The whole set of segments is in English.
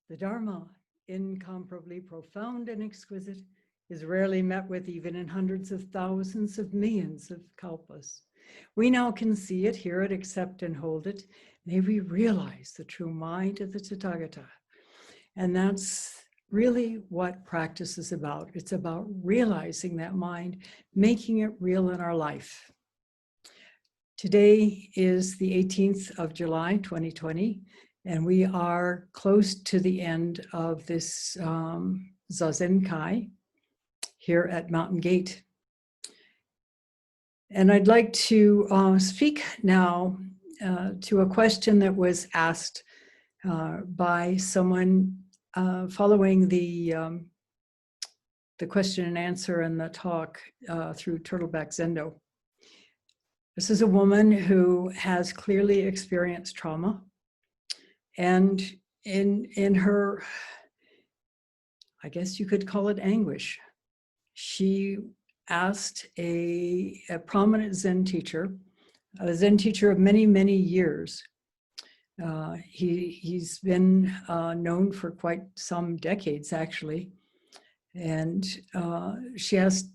The Dharma, incomparably profound and exquisite, is rarely met with even in hundreds of thousands of millions of kalpas. We now can see it, hear it, accept and hold it. May we realize the true mind of the Tathagata. And that's really what practice is about. It's about realizing that mind, making it real in our life. Today is the 18th of July, 2020, and we are close to the end of this Zazenkai here at Mountain Gate. And I'd like to speak now to a question that was asked by someone following the question and answer and the talk through Turtleback Zendo. This is a woman who has clearly experienced trauma, and in her, I guess you could call it anguish, she asked a prominent Zen teacher, a Zen teacher of many, many years. He's been known for quite some decades, actually. And she asked,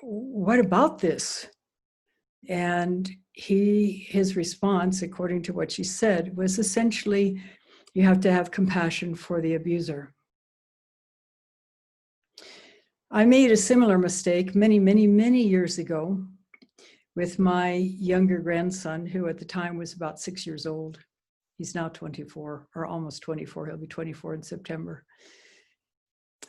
what about this? And his response, according to what she said, was essentially, you have to have compassion for the abuser. I made a similar mistake many, many, many years ago with my younger grandson, who at the time was about 6 years old. He's now 24, or almost 24. He'll be 24 in September.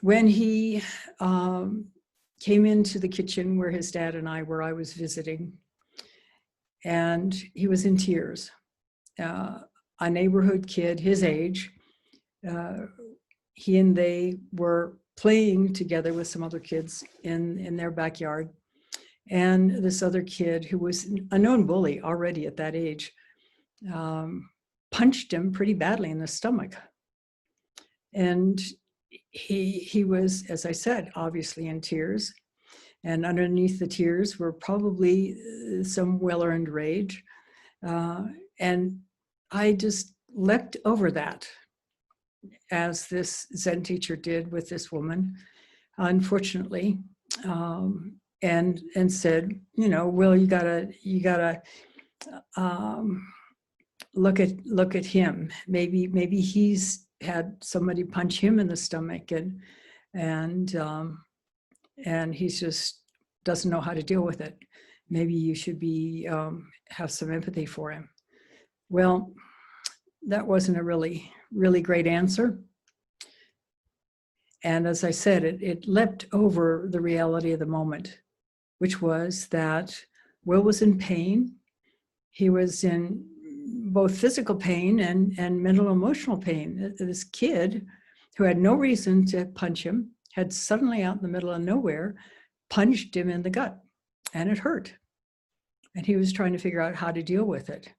When he came into the kitchen where his dad and I were, I was visiting, and he was in tears. A neighborhood kid, his age, he and they were playing together with some other kids in their backyard. And this other kid, who was a known bully already at that age, punched him pretty badly in the stomach. And he was, as I said, obviously in tears. And underneath the tears were probably some well-earned rage. And I just leapt over that, as this Zen teacher did with this woman, unfortunately, and said, Will, you gotta look at him. Maybe he's had somebody punch him in the stomach, and he's just doesn't know how to deal with it. Maybe you should have some empathy for him. Well, that wasn't a really great answer. And as I said, it leapt over the reality of the moment, which was that Will was in pain. He was in both physical pain and mental emotional pain. This kid, who had no reason to punch him, had suddenly out in the middle of nowhere punched him in the gut, and it hurt. And he was trying to figure out how to deal with it.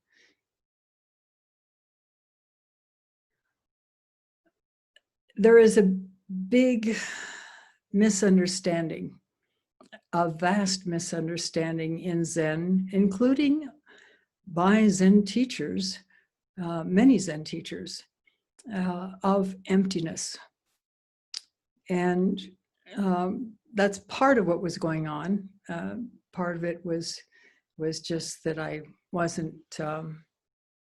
There is a big misunderstanding, a vast misunderstanding in Zen, including by Zen teachers, many Zen teachers, of emptiness. And that's part of what was going on. Part of it was just that I wasn't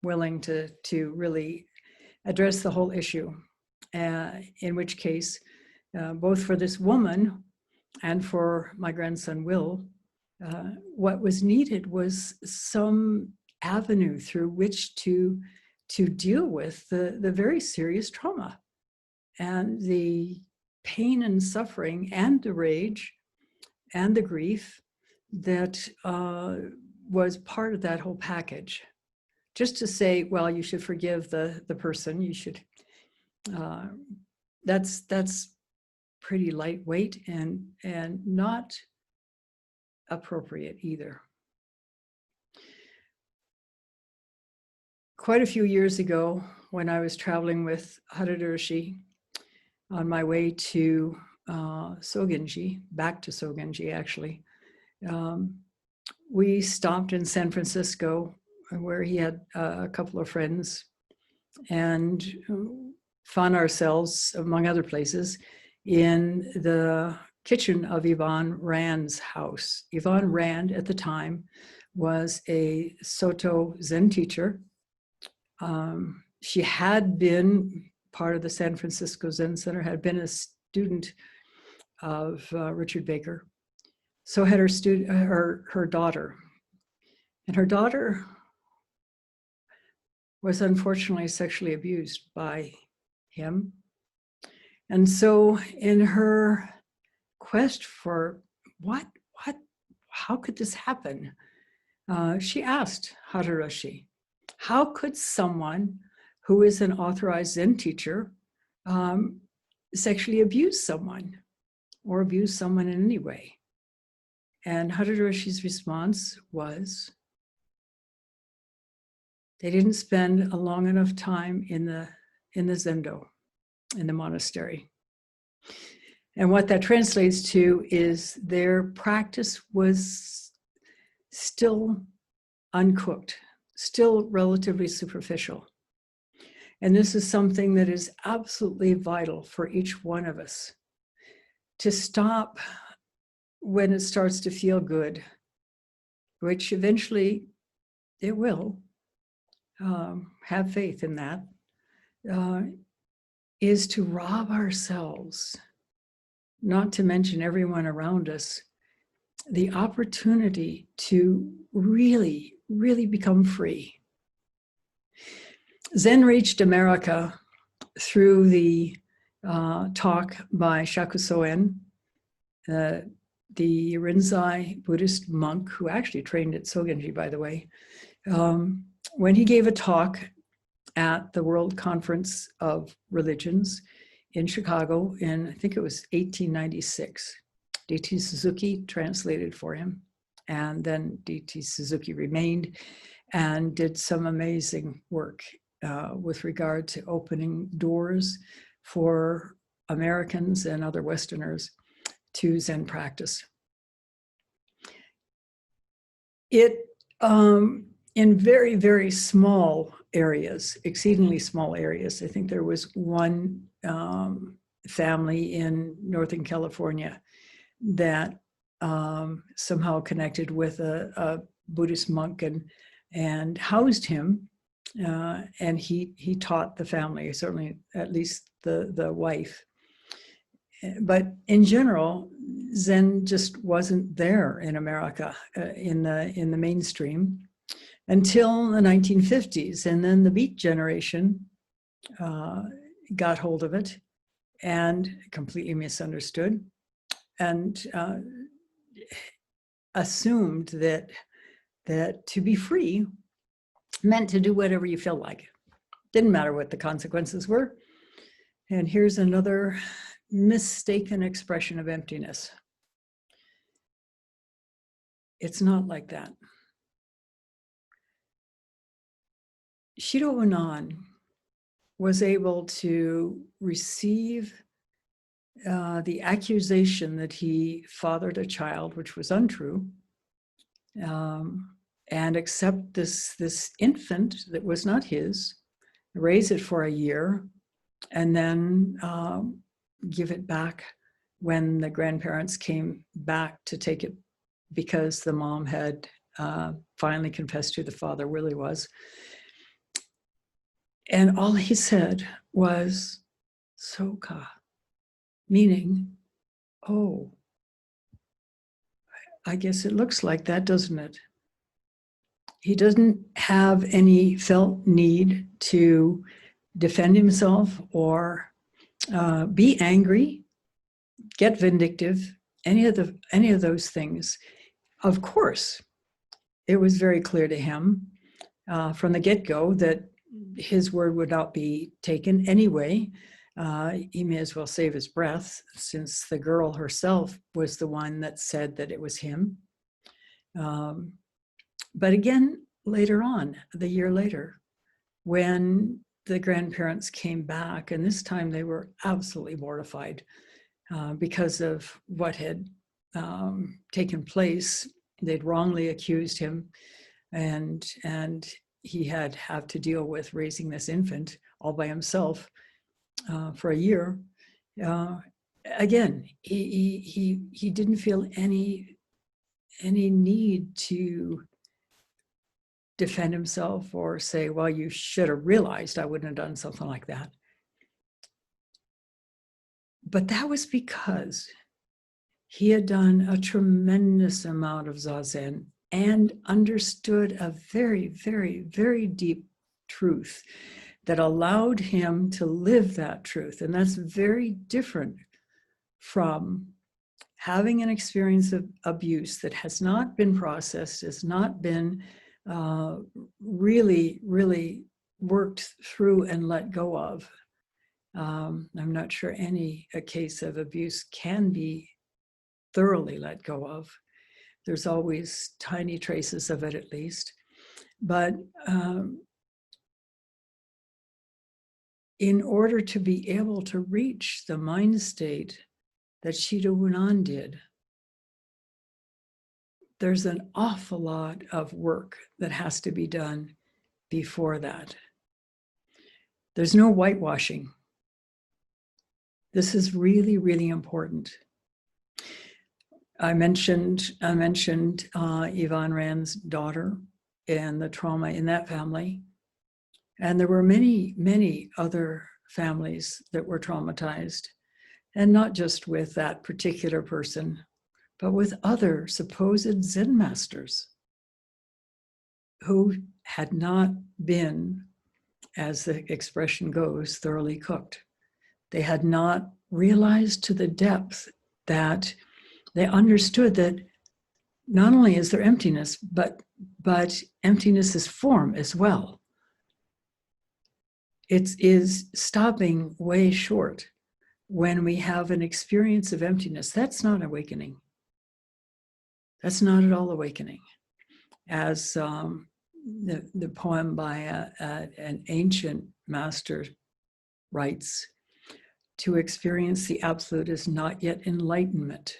willing to really address the whole issue. In which case, both for this woman and for my grandson Will, what was needed was some avenue through which to deal with the very serious trauma and the pain and suffering and the rage and the grief that was part of that whole package. Just to say, well, you should forgive the person, you should, that's pretty lightweight and not appropriate either. Quite a few years ago, when I was traveling with Mitra-roshi on my way to Sogenji, back to Sogenji actually, we stopped in San Francisco where he had a couple of friends, and found ourselves, among other places, in the kitchen of Yvonne Rand's house. Yvonne Rand at the time was a Soto Zen teacher. She had been part of the San Francisco Zen Center, had been a student of Richard Baker. So had her daughter. And her daughter was unfortunately sexually abused by him. And so in her quest for how could this happen? She asked Mitra-roshi, how could someone who is an authorized Zen teacher sexually abuse someone or abuse someone in any way? And Mitra-roshi's response was, they didn't spend a long enough time in the zendo, in the monastery. And what that translates to is their practice was still uncooked, still relatively superficial. And this is something that is absolutely vital for each one of us, to stop when it starts to feel good, which eventually it will. Have faith in that, is to rob ourselves, not to mention everyone around us, the opportunity to really, really become free. Zen reached America through the talk by Shakusoen, the Rinzai Buddhist monk who actually trained at Sogenji, by the way. When he gave a talk at the World Conference of Religions in Chicago in, I think it was 1896, D.T. Suzuki translated for him. And then D.T. Suzuki remained and did some amazing work with regard to opening doors for Americans and other Westerners to Zen practice. It, in very, very small areas, exceedingly small areas. I think there was one family in Northern California that somehow connected with a Buddhist monk and housed him, and he taught the family, certainly at least the wife. But in general, Zen just wasn't there in America in the mainstream until the 1950s, and then the Beat generation got hold of it and completely misunderstood and assumed that to be free meant to do whatever you feel like. Didn't matter what the consequences were. And here's another mistaken expression of emptiness. It's not like that. Shido Unan was able to receive the accusation that he fathered a child, which was untrue, and accept this infant that was not his, raise it for a year, and then give it back when the grandparents came back to take it because the mom had finally confessed who the father really was. And all he said was, Soka, meaning, oh, I guess it looks like that, doesn't it? He doesn't have any felt need to defend himself or be angry, get vindictive, any of those things. Of course, it was very clear to him from the get-go that his word would not be taken anyway. He may as well save his breath, since the girl herself was the one that said that it was him. But again, later on, the year later, when the grandparents came back, and this time they were absolutely mortified because of what had taken place. They'd wrongly accused him, and he had to deal with raising this infant all by himself. for a year, again, he didn't feel any need to defend himself or say, well, you should have realized I wouldn't have done something like that. But that was because he had done a tremendous amount of Zazen and understood a very, very, very deep truth that allowed him to live that truth. And that's very different from having an experience of abuse that has not been processed, has not been really, really worked through and let go of. I'm not sure a case of abuse can be thoroughly let go of. There's always tiny traces of it, at least. But in order to be able to reach the mind state that Shida Wunan did, there's an awful lot of work that has to be done before that. There's no whitewashing. This is really, really important. I mentioned Yvonne Rand's daughter and the trauma in that family. And there were many, many other families that were traumatized, and not just with that particular person, but with other supposed Zen masters who had not been, as the expression goes, thoroughly cooked. They had not realized to the depth that they understood that not only is there emptiness, but emptiness is form as well. It is stopping way short when we have an experience of emptiness. That's not awakening. That's not at all awakening. As the poem by an ancient master writes, to experience the absolute is not yet enlightenment.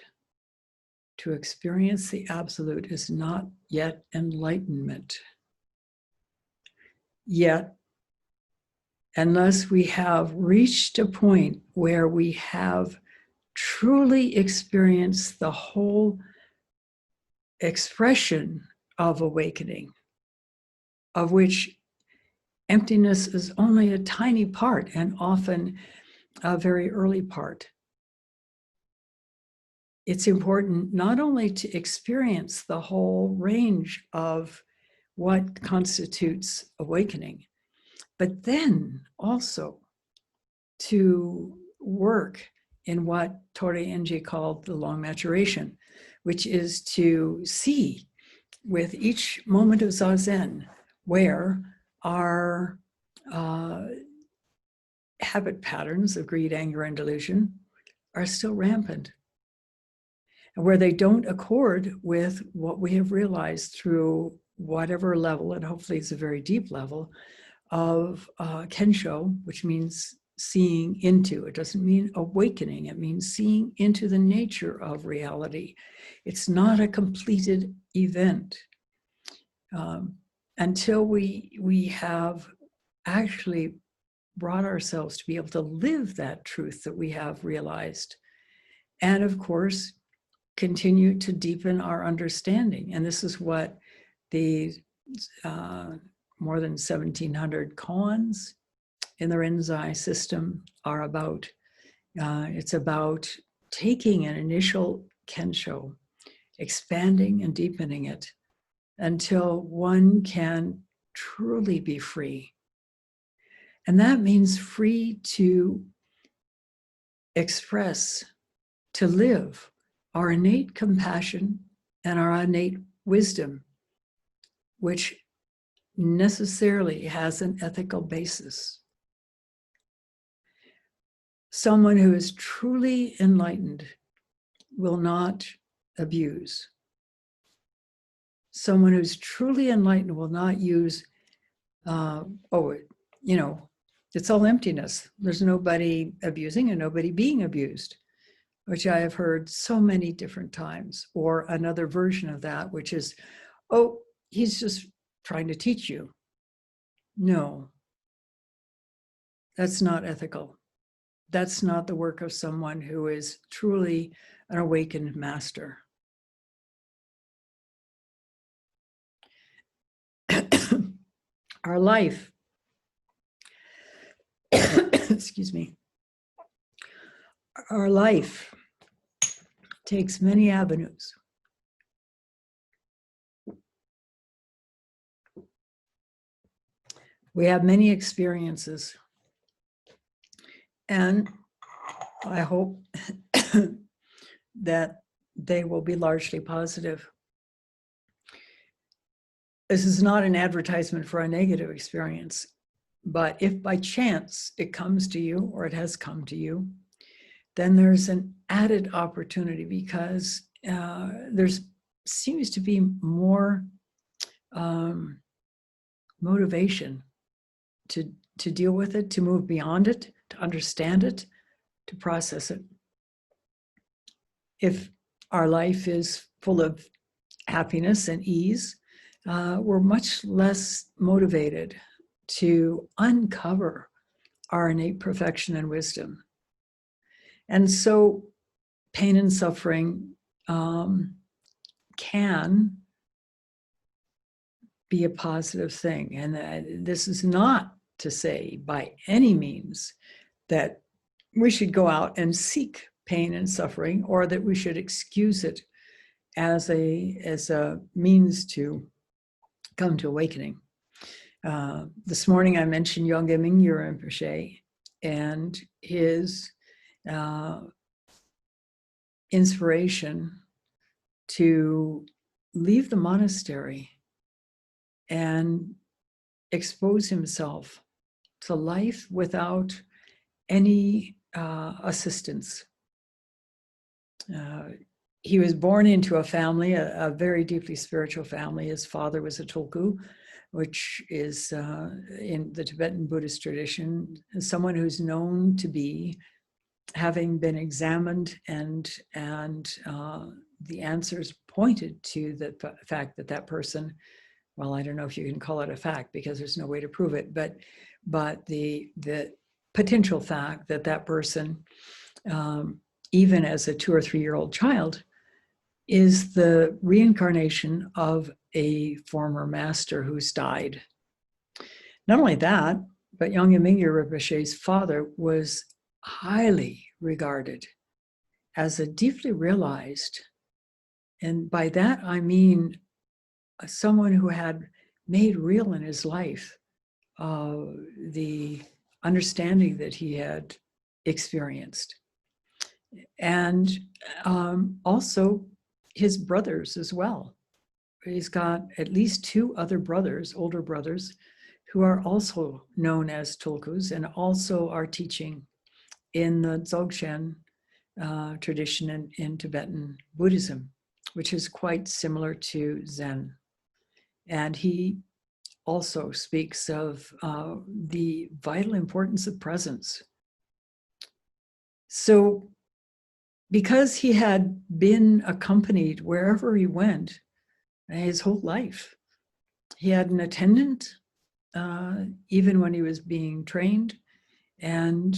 To experience the absolute is not yet enlightenment. Yet, unless we have reached a point where we have truly experienced the whole expression of awakening, of which emptiness is only a tiny part and often a very early part. It's important not only to experience the whole range of what constitutes awakening, but then also to work in what Torei Enji called the long maturation, which is to see with each moment of Zazen where our habit patterns of greed, anger, and delusion are still rampant, and where they don't accord with what we have realized through whatever level, and hopefully it's a very deep level, of kensho, which means seeing into. It doesn't mean awakening. It means seeing into the nature of reality. It's not a completed event. Until we have actually brought ourselves to be able to live that truth that we have realized. And of course, continue to deepen our understanding. And this is what the more than 1,700 koans in the Rinzai system are about. It's about taking an initial kensho, expanding and deepening it until one can truly be free. And that means free to express, to live our innate compassion and our innate wisdom, which necessarily has an ethical basis. Someone who is truly enlightened will not abuse. Someone who's truly enlightened will not use, it's all emptiness. There's nobody abusing and nobody being abused, which I have heard so many different times. Or another version of that, which is, oh, he's just trying to teach you. No, that's not ethical. that's not the work of someone who is truly an awakened master. Our life, excuse me, our life takes many avenues. We have many experiences, and I hope that they will be largely positive. This is not an advertisement for a negative experience, but if by chance it comes to you, or it has come to you, then there's an added opportunity, because there's seems to be more motivation to deal with it, to move beyond it, to understand it, to process it. If our life is full of happiness and ease, we're much less motivated to uncover our innate perfection and wisdom. And so pain and suffering can be a positive thing. And this is not to say by any means that we should go out and seek pain and suffering, or that we should excuse it as a means to come to awakening. This morning I mentioned Yonghe Mingyu Rinpoche and his inspiration to leave the monastery and expose himself to life without any assistance. He was born into a family, a very deeply spiritual family. His father was a tulku, which is in the Tibetan Buddhist tradition, someone who's known to be having been examined, and the answers pointed to the fact that that person, well, I don't know if you can call it a fact because there's no way to prove it, but the potential fact that that person, even as a 2 or 3 year old child, is the reincarnation of a former master who's died. Not only that, but Yonghe Mingyu Rinpoche's father was highly regarded as a deeply realized, and by that I mean someone who had made real in his life the understanding that he had experienced. And also his brothers as well. He's got at least 2 other brothers, older brothers, who are also known as tulkus and also are teaching in the Dzogchen tradition in Tibetan Buddhism, which is quite similar to Zen. And he also speaks of the vital importance of presence. So because he had been accompanied wherever he went his whole life, he had an attendant even when he was being trained, and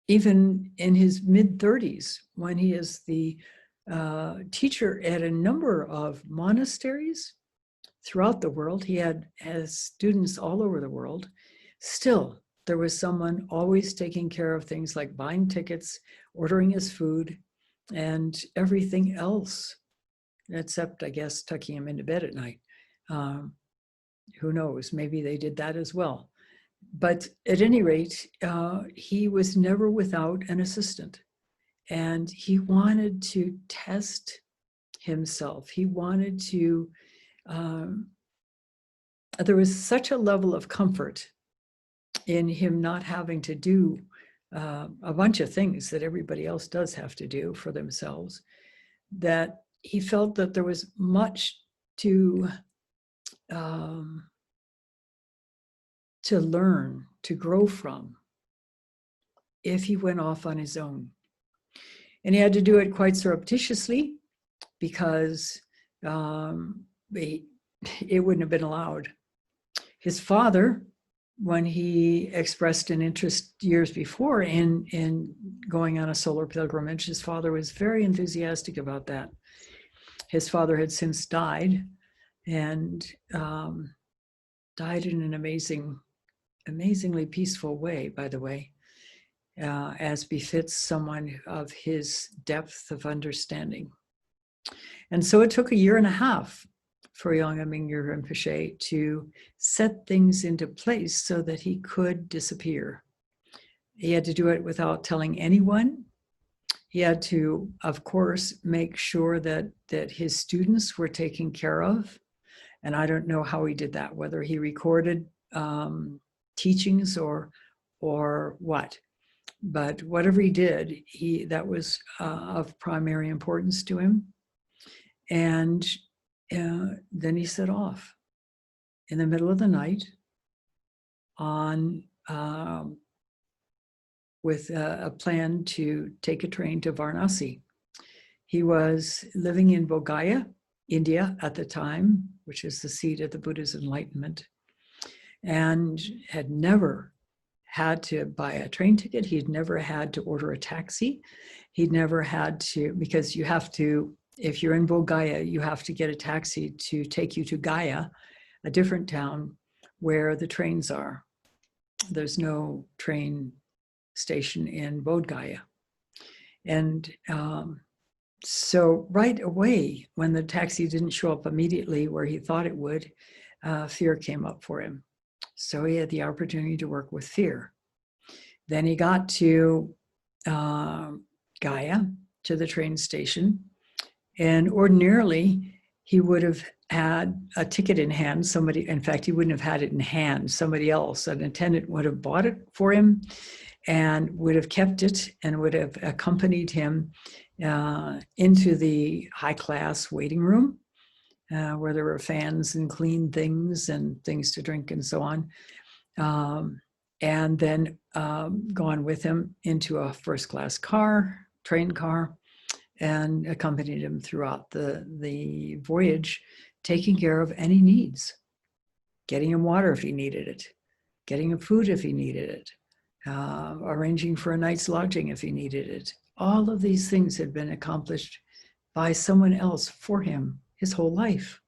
even in his mid-30s, when he is the teacher at a number of monasteries throughout the world, he has students all over the world, still there was someone always taking care of things like buying tickets, ordering his food, and everything else, except, I guess, tucking him into bed at night. Who knows, maybe they did that as well. But at any rate, he was never without an assistant. And he wanted to test himself. He wanted to, there was such a level of comfort in him not having to do a bunch of things that everybody else does have to do for themselves, that he felt that there was much to learn, to grow from, if he went off on his own. And he had to do it quite surreptitiously, because it wouldn't have been allowed. His father when he expressed an interest years before in going on a solar pilgrimage, his father was very enthusiastic about that. His father had since died, and died in an amazingly peaceful way, by the way, as befits someone of his depth of understanding. And so it took a year and a half for Yongam Mingyur Rinpoche to set things into place so that he could disappear. He had to do it without telling anyone. He had to, of course, make sure that his students were taken care of. And I don't know how he did that, whether he recorded teachings or what. But whatever he did, that was of primary importance to him. And then he set off in the middle of the night on with a plan to take a train to Varanasi. He was living in Bodh Gaya, India at the time, which is the seat of the Buddha's enlightenment, and had never had to buy a train ticket. He'd never had to order a taxi. He'd never had to, because you have to, if you're in Bodh Gaya, you have to get a taxi to take you to Gaya, a different town where the trains are. There's no train station in Bodh Gaya. And so right away, when the taxi didn't show up immediately where he thought it would, fear came up for him. So he had the opportunity to work with fear. Then he got to Gaya, to the train station, and ordinarily he would have had a ticket in hand. Somebody, in fact, he wouldn't have had it in hand. Somebody else, an attendant, would have bought it for him and would have kept it and would have accompanied him into the high-class waiting room, where there were fans and clean things and things to drink and so on, and then gone with him into a first-class car, train car, and accompanied him throughout the voyage, taking care of any needs, getting him water if he needed it, getting him food if he needed it, arranging for a night's lodging if he needed it. All of these things had been accomplished by someone else for him his whole life.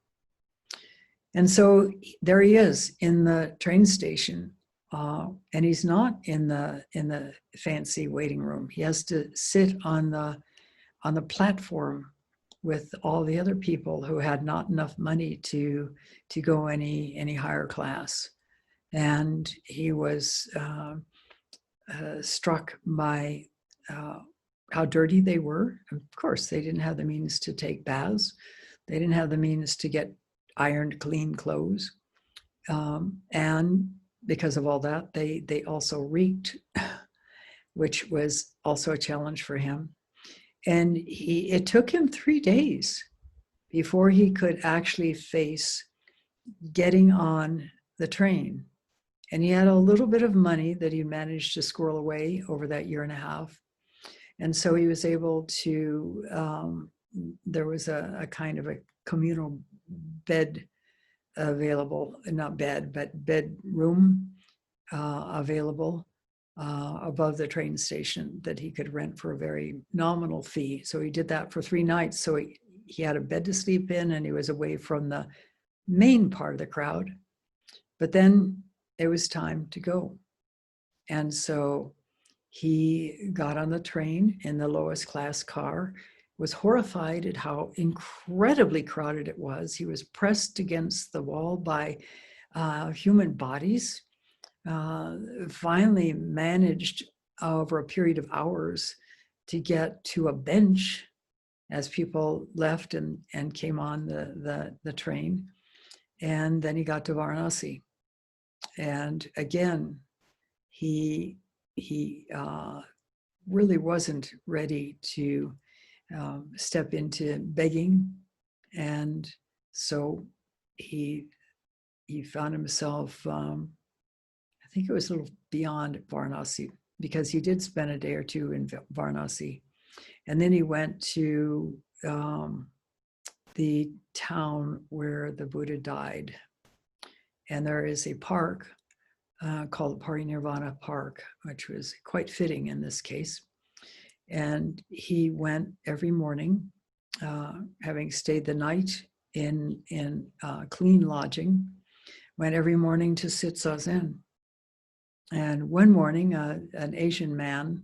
And so there he is in the train station, and he's not in the fancy waiting room. He has to sit on the platform with all the other people who had not enough money to go any higher class. And he was struck by how dirty they were. Of course, they didn't have the means to take baths. They didn't have the means to get ironed, clean clothes. And because of all that, they also reeked, which was also a challenge for him. And it took him 3 days before he could actually face getting on the train. And he had a little bit of money that he managed to squirrel away over that year and a half. And so he was able to, there was a kind of a communal bed available, not bed, but bedroom available above the train station that he could rent for a very nominal fee. So he did that for 3 nights. So he had a bed to sleep in, and he was away from the main part of the crowd. But then it was time to go. And so he got on the train in the lowest class car, was horrified at how incredibly crowded it was. He was pressed against the wall by human bodies. Finally managed over a period of hours to get to a bench as people left and came on the train. And then he got to Varanasi. And again, he really wasn't ready to step into begging. And so he found himself, I think it was a little beyond Varanasi, because he did spend a day or two in Varanasi. And then he went to the town where the Buddha died. And there is a park called Parinirvana Park, which was quite fitting in this case. And he went every morning, having stayed the night in clean lodging, went every morning to sit zazen. And one morning, an Asian man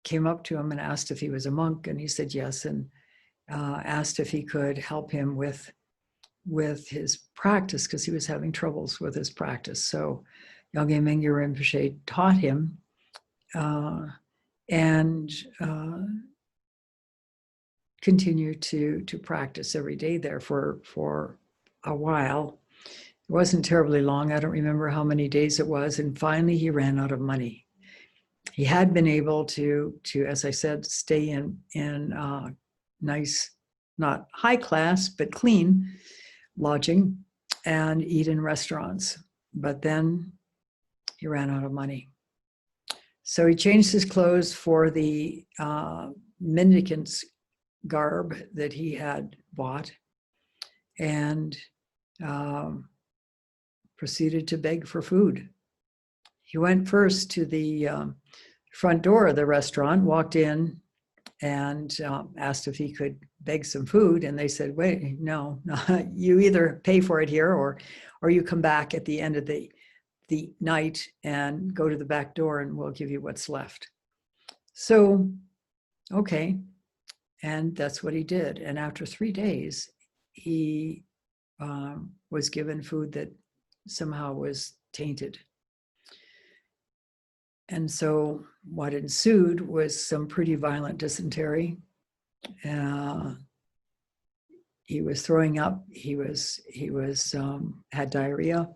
came up to him and asked if he was a monk, and he said yes, and asked if he could help him with his practice, because he was having troubles with his practice. So Yongey Mingyur Rinpoche taught him and continued to practice every day there for a while. It wasn't terribly long. I don't remember how many days it was. And finally, he ran out of money. He had been able to, as I said, stay in nice, not high class, but clean lodging and eat in restaurants. But then he ran out of money. So he changed his clothes for the mendicant's garb that he had bought and proceeded to beg for food. He went first to the front door of the restaurant, walked in, and asked if he could beg some food. And they said, wait, no, you either pay for it here or you come back at the end of the night and go to the back door and we'll give you what's left. So, okay. And that's what he did. And after 3 days, he was given food that somehow was tainted. And so what ensued was some pretty violent dysentery. He was throwing up. He had diarrhea,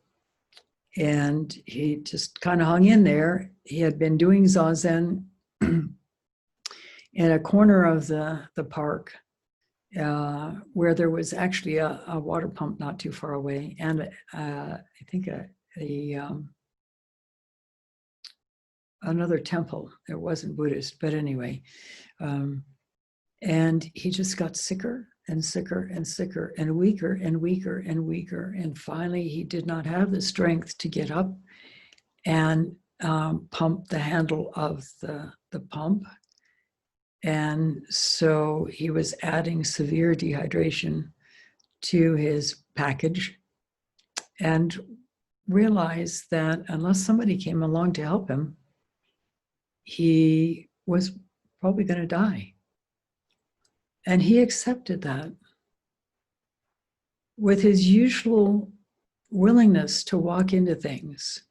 and he just kind of hung in there. He had been doing zazen in a corner of the park where there was actually a water pump not too far away, and I think another temple. It wasn't Buddhist, but anyway. And he just got sicker and sicker and sicker and weaker and weaker and weaker. And finally, he did not have the strength to get up and pump the handle of the pump. And so he was adding severe dehydration to his package and realized that unless somebody came along to help him, he was probably going to die. And he accepted that with his usual willingness to walk into things,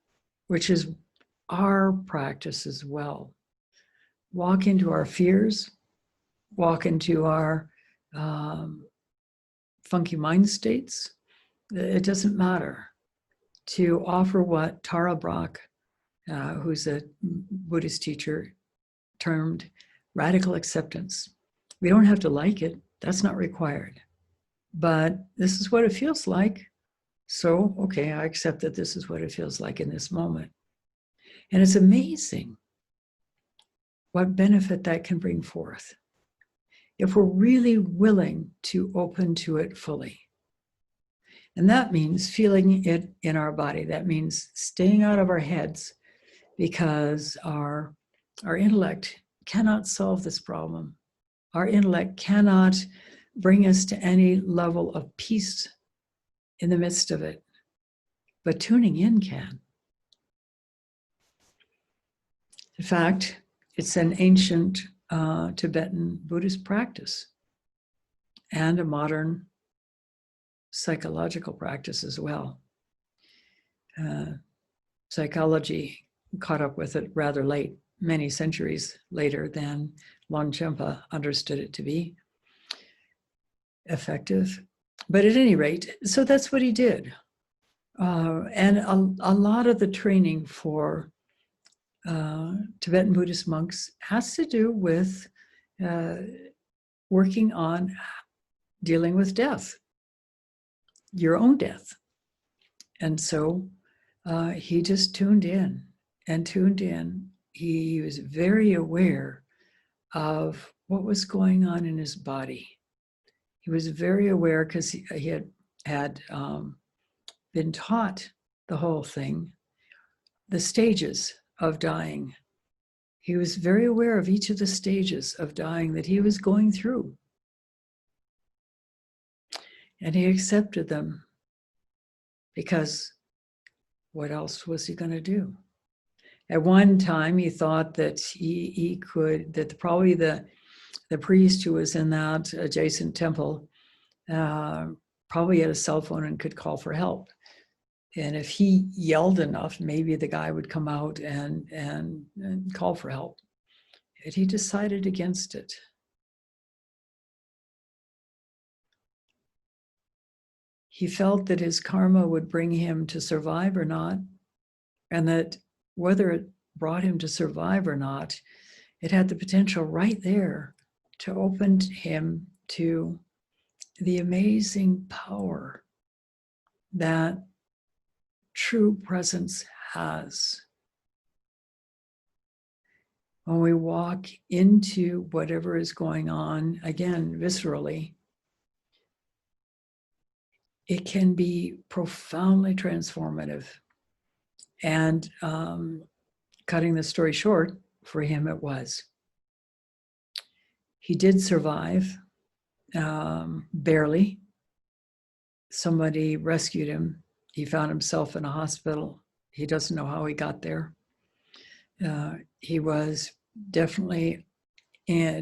which is our practice as well. Walk into our fears, walk into our funky mind states. It doesn't matter. To offer what Tara Brach, who's a Buddhist teacher, termed radical acceptance. We don't have to like it. That's not required. But this is what it feels like. So, okay, I accept that this is what it feels like in this moment. And it's amazing what benefit that can bring forth if we're really willing to open to it fully. And that means feeling it in our body. That means staying out of our heads, because our intellect cannot solve this problem. Our intellect cannot bring us to any level of peace in the midst of it, but tuning in can. In fact, it's an ancient Tibetan Buddhist practice and a modern psychological practice as well. Psychology caught up with it rather late, many centuries later than Longchenpa understood it to be effective. But at any rate, so that's what he did. And a lot of the training for Tibetan Buddhist monks has to do with working on dealing with death, your own death. And so he just tuned in and tuned in. He was very aware of what was going on in his body. He was very aware because he had been taught the whole thing, the stages of dying. He was very aware of each of the stages of dying that he was going through. And he accepted them because what else was he going to do? At one time, he thought that he could, that probably the priest who was in that adjacent temple probably had a cell phone and could call for help. And if he yelled enough, maybe the guy would come out and call for help. And he decided against it. He felt that his karma would bring him to survive or not, and that whether it brought him to survive or not, it had the potential right there to open him to the amazing power that true presence has. When we walk into whatever is going on, again, viscerally, it can be profoundly transformative. And cutting the story short, for him it was. He did survive, barely. Somebody rescued him. He found himself in a hospital. He doesn't know how he got there. He was definitely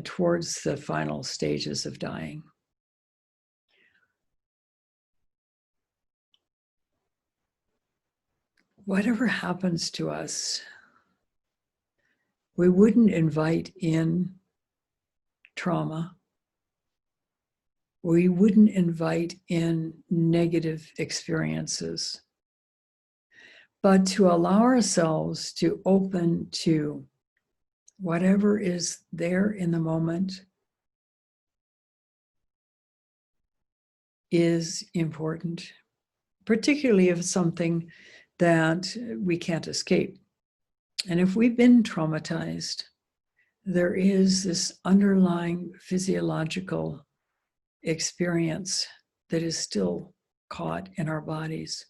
towards the final stages of dying. Whatever happens to us, we wouldn't invite in trauma. We wouldn't invite in negative experiences. But to allow ourselves to open to whatever is there in the moment is important, particularly if it's something that we can't escape. And if we've been traumatized, there is this underlying physiological experience that is still caught in our bodies.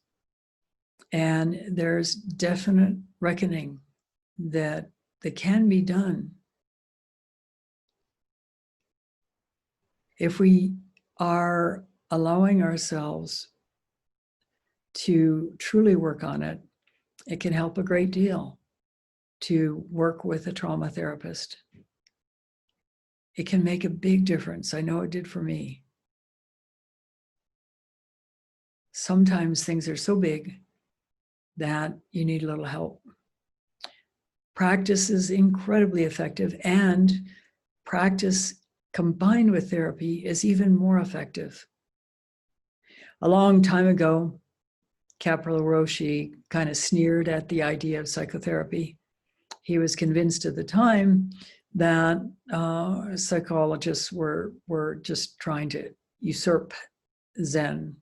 And there's definite reckoning that can be done if we are allowing ourselves to truly work on it. It can help a great deal to work with a trauma therapist. It can make a big difference. I know it did for me. Sometimes things are so big that you need a little help. Practice is incredibly effective, and practice combined with therapy is even more effective. A long time ago, Mitra-roshi kind of sneered at the idea of psychotherapy. He was convinced at the time that psychologists were just trying to usurp Zen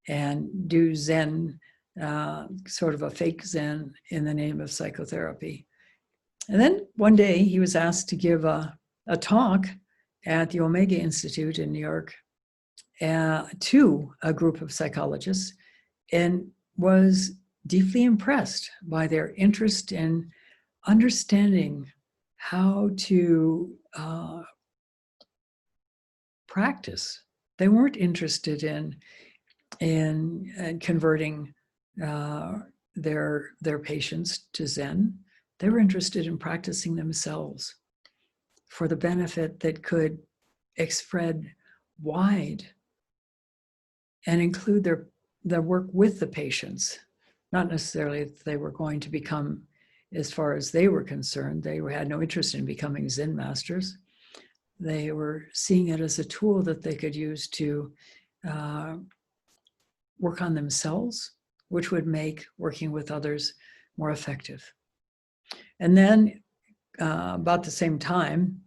and do Zen, sort of a fake Zen in the name of psychotherapy. And then one day he was asked to give a talk at the Omega Institute in New York to a group of psychologists, and was deeply impressed by their interest in understanding how to practice. They weren't interested in converting their patients to Zen. They were interested in practicing themselves for the benefit that could spread wide and include their work with the patients. Not necessarily that they were going to become, as far as they were concerned, they had no interest in becoming Zen masters. They were seeing it as a tool that they could use to work on themselves, which would make working with others more effective. And then about the same time,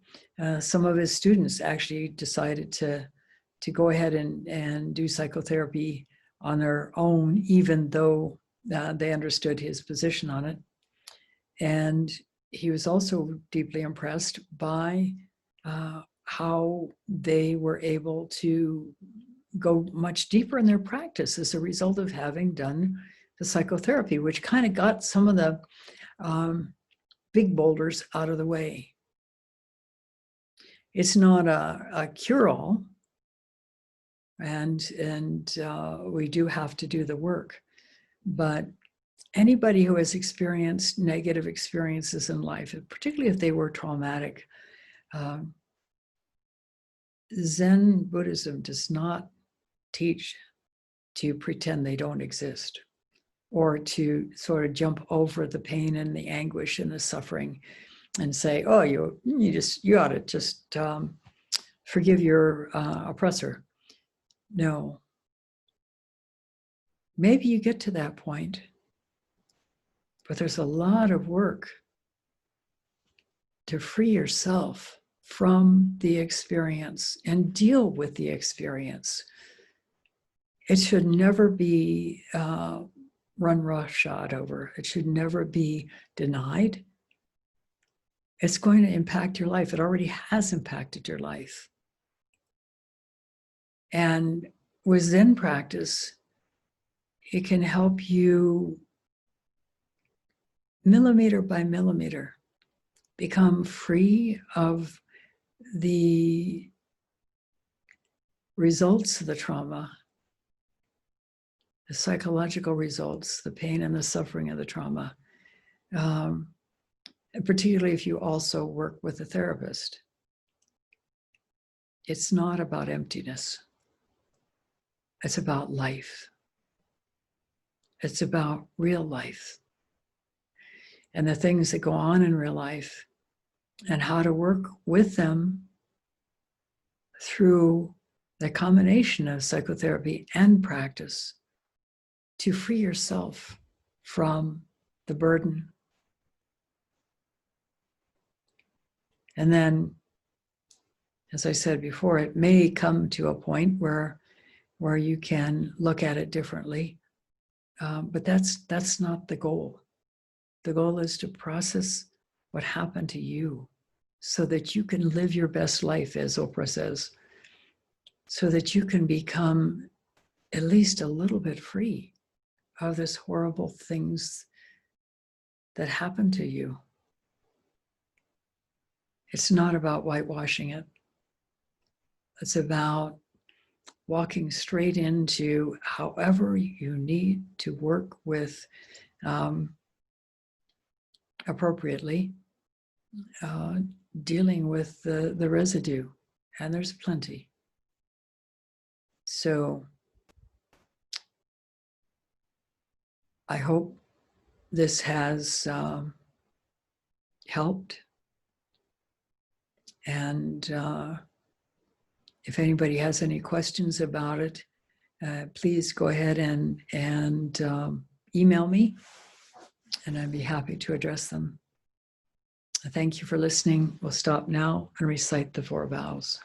some of his students actually decided to go ahead and do psychotherapy on their own, even though they understood his position on it. And he was also deeply impressed by how they were able to go much deeper in their practice as a result of having done the psychotherapy, which kind of got some of the big boulders out of the way. It's not a cure-all, and we do have to do the work. But anybody who has experienced negative experiences in life, particularly if they were traumatic, Zen Buddhism does not teach to pretend they don't exist, or to sort of jump over the pain and the anguish and the suffering and say, oh, you ought to just forgive your oppressor. No. Maybe you get to that point, but there's a lot of work to free yourself from the experience and deal with the experience. It should never be run roughshod over. It should never be denied. It's going to impact your life. It already has impacted your life. And with Zen practice, it can help you millimeter by millimeter become free of the results of the trauma, the psychological results, the pain and the suffering of the trauma, and particularly if you also work with a therapist. It's not about emptiness. It's about life. It's about real life and the things that go on in real life and how to work with them through the combination of psychotherapy and practice to free yourself from the burden. And then, as I said before, it may come to a point where you can look at it differently, but that's not the goal. The goal is to process what happened to you so that you can live your best life, as Oprah says, so that you can become at least a little bit free of this horrible things that happened to you. It's not about whitewashing it. It's about walking straight into however you need to work with appropriately, dealing with the residue, and there's plenty. So I hope this has helped. And if anybody has any questions about it, please go ahead and email me, and I'd be happy to address them. Thank you for listening. We'll stop now and recite the 4 vows.